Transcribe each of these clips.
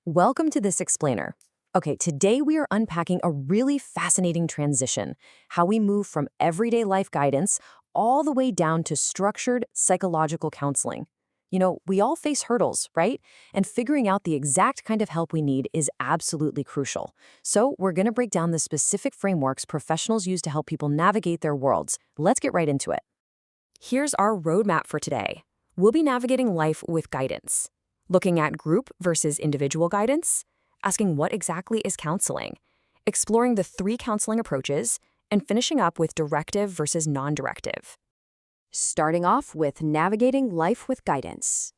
Welcome to this explainer. Okay, today we are unpacking a really fascinating transition, how we move from everyday life guidance all the way down to structured psychological counseling. We all face hurdles, right? And figuring out the exact kind of help we need is absolutely crucial. So we're going to break down the specific frameworks professionals use to help people navigate their worlds. Let's get right into it. Here's our roadmap for today. We'll be navigating life with guidance, looking at group versus individual guidance, asking what exactly is counseling, exploring the three counseling approaches, and finishing up with directive versus non-directive. Starting off with navigating life with guidance.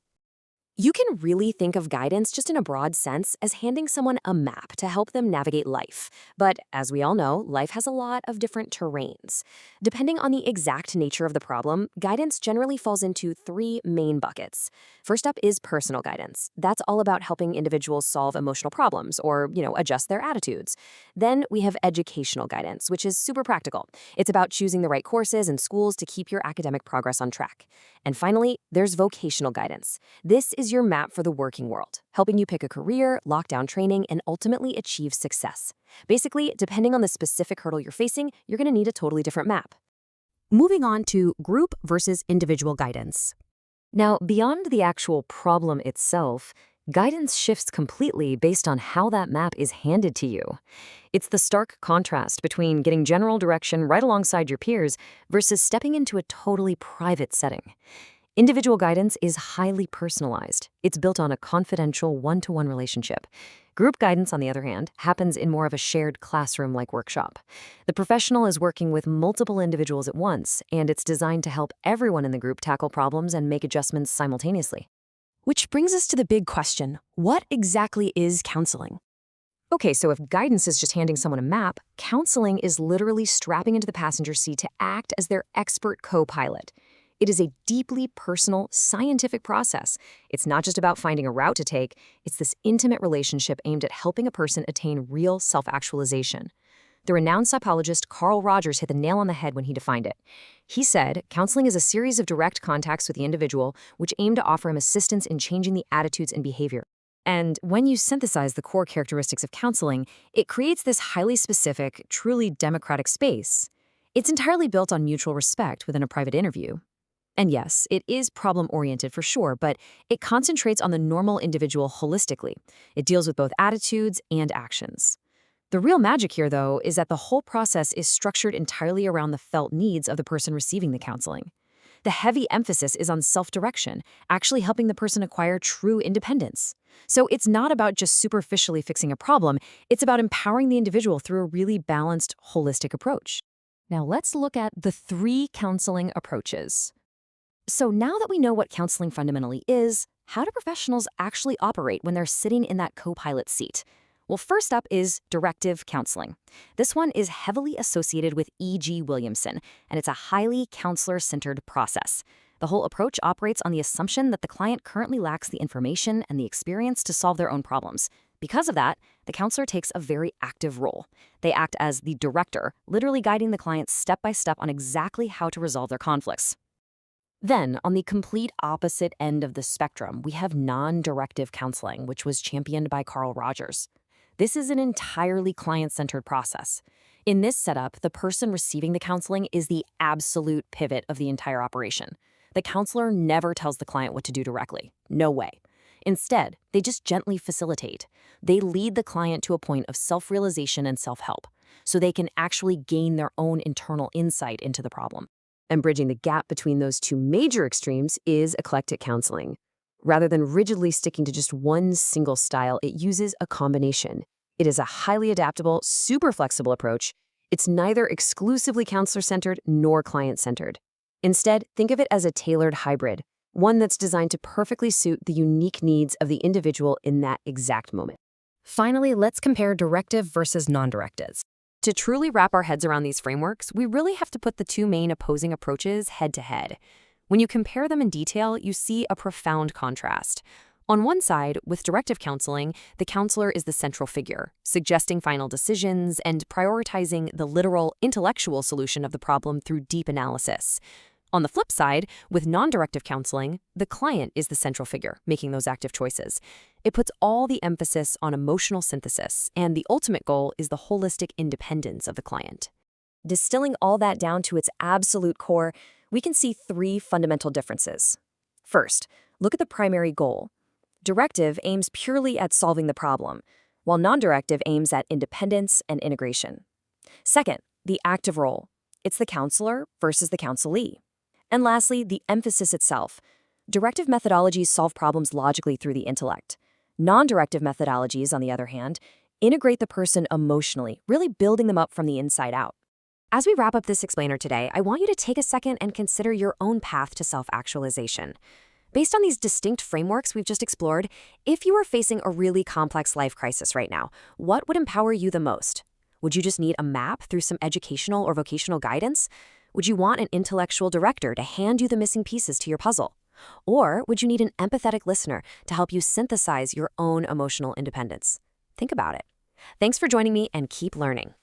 You can really think of guidance just in a broad sense as handing someone a map to help them navigate life. But as we all know, life has a lot of different terrains. Depending on the exact nature of the problem, guidance generally falls into three main buckets. First up is personal guidance. That's all about helping individuals solve emotional problems or, adjust their attitudes. Then we have educational guidance, which is super practical. It's about choosing the right courses and schools to keep your academic progress on track. And finally, there's vocational guidance. This is your map for the working world, helping you pick a career, lock down training, and ultimately achieve success. Basically, depending on the specific hurdle you're facing, you're going to need a totally different map. Moving on to group versus individual guidance. Now, beyond the actual problem itself, guidance shifts completely based on how that map is handed to you. It's the stark contrast between getting general direction right alongside your peers versus stepping into a totally private setting. Individual guidance is highly personalized. It's built on a confidential one-to-one relationship. Group guidance, on the other hand, happens in more of a shared classroom-like workshop. The professional is working with multiple individuals at once, and it's designed to help everyone in the group tackle problems and make adjustments simultaneously. Which brings us to the big question: what exactly is counseling? Okay, so if guidance is just handing someone a map, counseling is literally strapping into the passenger seat to act as their expert co-pilot. It is a deeply personal, scientific process. It's not just about finding a route to take, it's this intimate relationship aimed at helping a person attain real self-actualization. The renowned psychologist Carl Rogers hit the nail on the head when he defined it. He said, counseling is a series of direct contacts with the individual which aim to offer him assistance in changing the attitudes and behavior. And when you synthesize the core characteristics of counseling, it creates this highly specific, truly democratic space. It's entirely built on mutual respect within a private interview. And yes, it is problem-oriented for sure, but it concentrates on the normal individual holistically. It deals with both attitudes and actions. The real magic here, though, is that the whole process is structured entirely around the felt needs of the person receiving the counseling. The heavy emphasis is on self-direction, actually helping the person acquire true independence. So it's not about just superficially fixing a problem, it's about empowering the individual through a really balanced, holistic approach. Now let's look at the three counseling approaches. So now that we know what counseling fundamentally is, how do professionals actually operate when they're sitting in that co-pilot seat? Well, first up is directive counseling. This one is heavily associated with E.G. Williamson, and it's a highly counselor-centered process. The whole approach operates on the assumption that the client currently lacks the information and the experience to solve their own problems. Because of that, the counselor takes a very active role. They act as the director, literally guiding the client step by step on exactly how to resolve their conflicts. Then, on the complete opposite end of the spectrum, we have non-directive counseling, which was championed by Carl Rogers. This is an entirely client-centered process. In this setup, the person receiving the counseling is the absolute pivot of the entire operation. The counselor never tells the client what to do directly. No way. Instead, they just gently facilitate. They lead the client to a point of self-realization and self-help, so they can actually gain their own internal insight into the problem. And bridging the gap between those two major extremes is eclectic counseling. Rather than rigidly sticking to just one single style, it uses a combination. It is a highly adaptable, super flexible approach. It's neither exclusively counselor-centered nor client-centered. Instead, think of it as a tailored hybrid, one that's designed to perfectly suit the unique needs of the individual in that exact moment. Finally, let's compare directive versus non-directives. To truly wrap our heads around these frameworks, we really have to put the two main opposing approaches head to head. When you compare them in detail, you see a profound contrast. On one side, with directive counseling, the counselor is the central figure, suggesting final decisions and prioritizing the literal, intellectual solution of the problem through deep analysis. On the flip side, with non-directive counseling, the client is the central figure making those active choices. It puts all the emphasis on emotional synthesis, and the ultimate goal is the holistic independence of the client. Distilling all that down to its absolute core, we can see three fundamental differences. First, look at the primary goal. Directive aims purely at solving the problem, while non-directive aims at independence and integration. Second, the active role. It's the counselor versus the counselee. And lastly, the emphasis itself. Directive methodologies solve problems logically through the intellect. Non-directive methodologies, on the other hand, integrate the person emotionally, really building them up from the inside out. As we wrap up this explainer today, I want you to take a second and consider your own path to self-actualization. Based on these distinct frameworks we've just explored, if you were facing a really complex life crisis right now, what would empower you the most? Would you just need a map through some educational or vocational guidance? Would you want an intellectual director to hand you the missing pieces to your puzzle? Or would you need an empathetic listener to help you synthesize your own emotional independence? Think about it. Thanks for joining me, and keep learning.